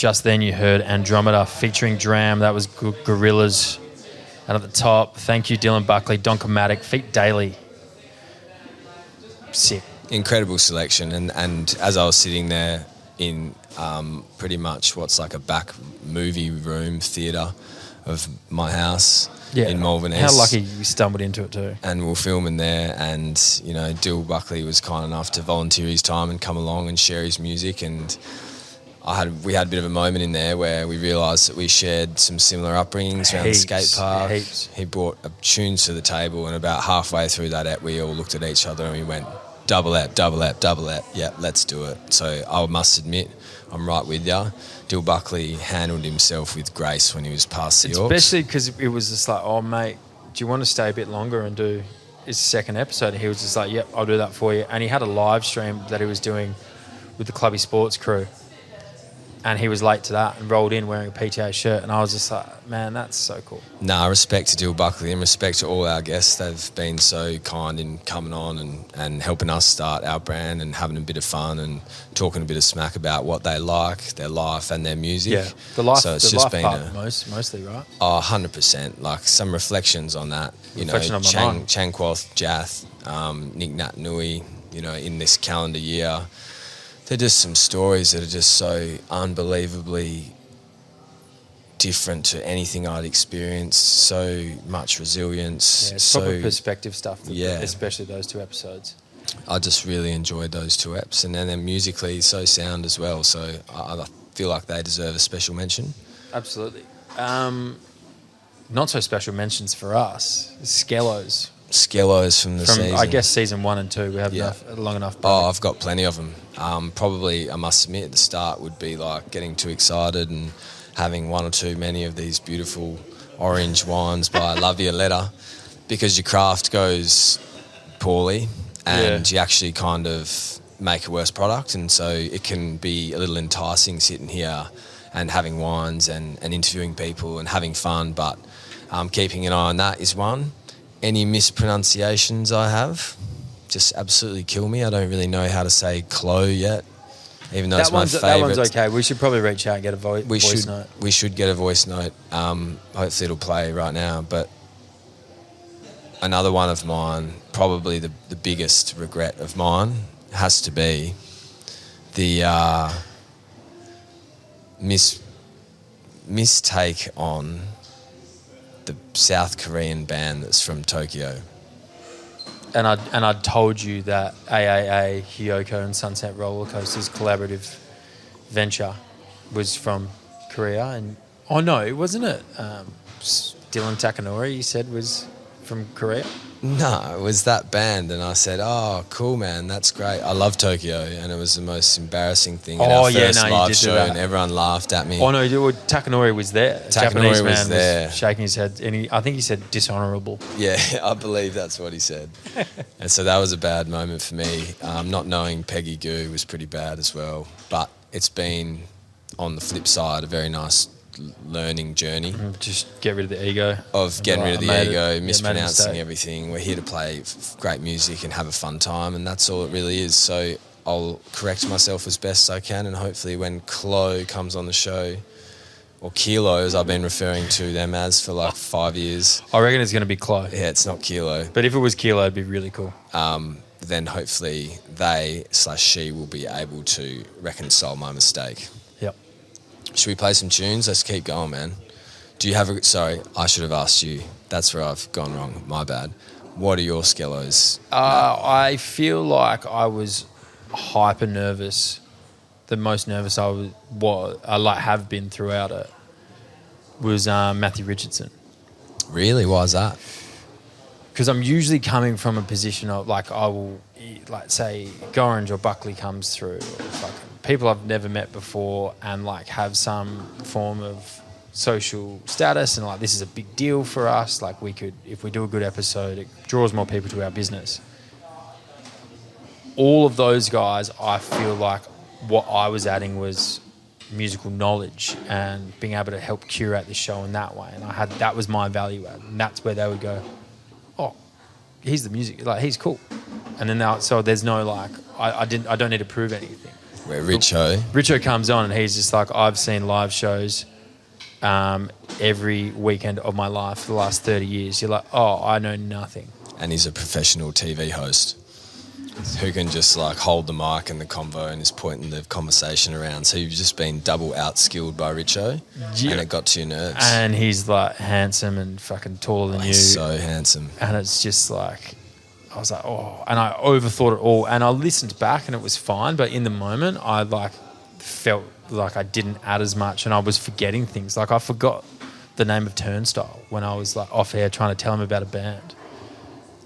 just then you heard Andromeda featuring Dram. That was Gorillas. And at the top, thank you, Dylan Buckley, Donkomatic, Feet Daily. Sick. Incredible selection. And as I was sitting there in pretty much what's like a back movie room theatre of my house in Malvern East. How lucky you stumbled into it too. And we were filming there, and, you know, Dill Buckley was kind enough to volunteer his time and come along and share his music, and we had a bit of a moment in there where we realised that we shared some similar upbringings around the skate park. Heaps. He brought tunes to the table, and about halfway through that ep, we all looked at each other and we went, double ep, double ep, double ep. Yeah, let's do it. So I must admit, I'm right with you. Dill Buckley handled himself with grace when he was past the Orcs. Especially because it was just like, oh, mate, do you want to stay a bit longer and do his second episode? And he was just like, yep, I'll do that for you. And he had a live stream that he was doing with the Clubby Sports crew. And he was late to that and rolled in wearing a PTA shirt. And I was just like, man, that's so cool. Nah, respect to Dill Buckley and respect to all our guests. They've been so kind in coming on and helping us start our brand and having a bit of fun and talking a bit of smack about what they like, their life and their music. Yeah, the life, so it's the just life been part mostly, right? Oh, 100%. Like some reflections on that. You know, Changquoth, Jath, Nick Nat Nui, you know, in this calendar year. They're just some stories that are just so unbelievably different to anything I'd experienced. So much resilience. Yeah, it's proper perspective stuff, yeah. Especially those two episodes. I just really enjoyed those two eps. And then musically so sound as well. So I feel like they deserve a special mention. Absolutely. Not so special mentions for us. Skellos from the season. I guess season 1 and 2. We have long enough. Oh, I've got plenty of them. Probably, I must admit, at the start would be like getting too excited and having one or too many of these beautiful orange wines by Love Your Letter, because your craft goes poorly and you actually kind of make a worse product, and so it can be a little enticing sitting here and having wines and interviewing people and having fun, but keeping an eye on that is one. Any mispronunciations I have, just absolutely kill me. I don't really know how to say Clo yet, even though it's my favourite. That one's okay. We should probably reach out and get a voice note. We should get a voice note. Hopefully it'll play right now. But another one of mine, probably the biggest regret of mine, has to be the mistake on the South Korean band that's from Tokyo. And I told you that AAA, Hyoko and Sunset Roller Coasters collaborative venture was from Korea. And wasn't it? Dylan Takanori, you said, was from Korea? No, it was that band. And I said, oh, cool, man, that's great. I love Tokyo. And it was the most embarrassing thing at our first live show, and everyone laughed at me. Oh, no, Takanori was there. Takanori Japanese man was there. Shaking his head. And I think he said dishonourable. Yeah, I believe that's what he said. And so that was a bad moment for me. Not knowing Peggy Goo was pretty bad as well. But it's been, on the flip side, a very nice learning journey. Just get rid of the ego. Of getting rid of the ego, mispronouncing everything. We're here to play great music and have a fun time, and that's all it really is. So I'll correct myself as best I can, and hopefully when Klo comes on the show, or Kilo as I've been referring to them as for like 5 years. I reckon it's going to be Klo. Yeah, it's not Kilo. But if it was Kilo, it'd be really cool. Then hopefully they/she will be able to reconcile my mistake. Yep. Should we play some tunes? Let's keep going, man. Do you have sorry, I should have asked you. That's where I've gone wrong. My bad. What are your Skellos? I feel like I was hyper nervous. The most nervous I have been throughout it was Matthew Richardson. Really? Why is that? Because I'm usually coming from a position of I will, say Gorringe or Buckley comes through, or people I've never met before, and have some form of social status, and this is a big deal for us. We could, if we do a good episode, it draws more people to our business. All of those guys, I feel like what I was adding was musical knowledge and being able to help curate the show in that way, and that was my value add, and that's where they would go, oh, he's the music, he's cool. And then so there's no I don't need to prove anything. Where Richo comes on and he's just like, I've seen live shows every weekend of my life for the last 30 years. You're like, oh, I know nothing. And he's a professional TV host who can just like hold the mic and the convo and is pointing the conversation around. So you've just been double outskilled by Richo, and it got to your nerves. And he's like handsome and fucking taller than you. He's so handsome. And it's just like, I was like, oh, and I overthought it all. And I listened back and it was fine. But in the moment, I like felt like I didn't add as much and I was forgetting things. Like I forgot the name of Turnstile when I was like off air trying to tell him about a band.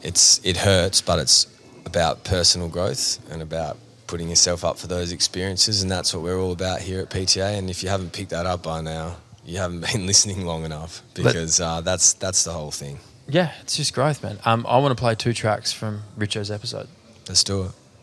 It hurts, but it's about personal growth and about putting yourself up for those experiences, and that's what we're all about here at PTA. And if you haven't picked that up by now, you haven't been listening long enough, because that's the whole thing. Yeah, it's just growth, man. I want to play 2 tracks from Richo's episode. Let's do it.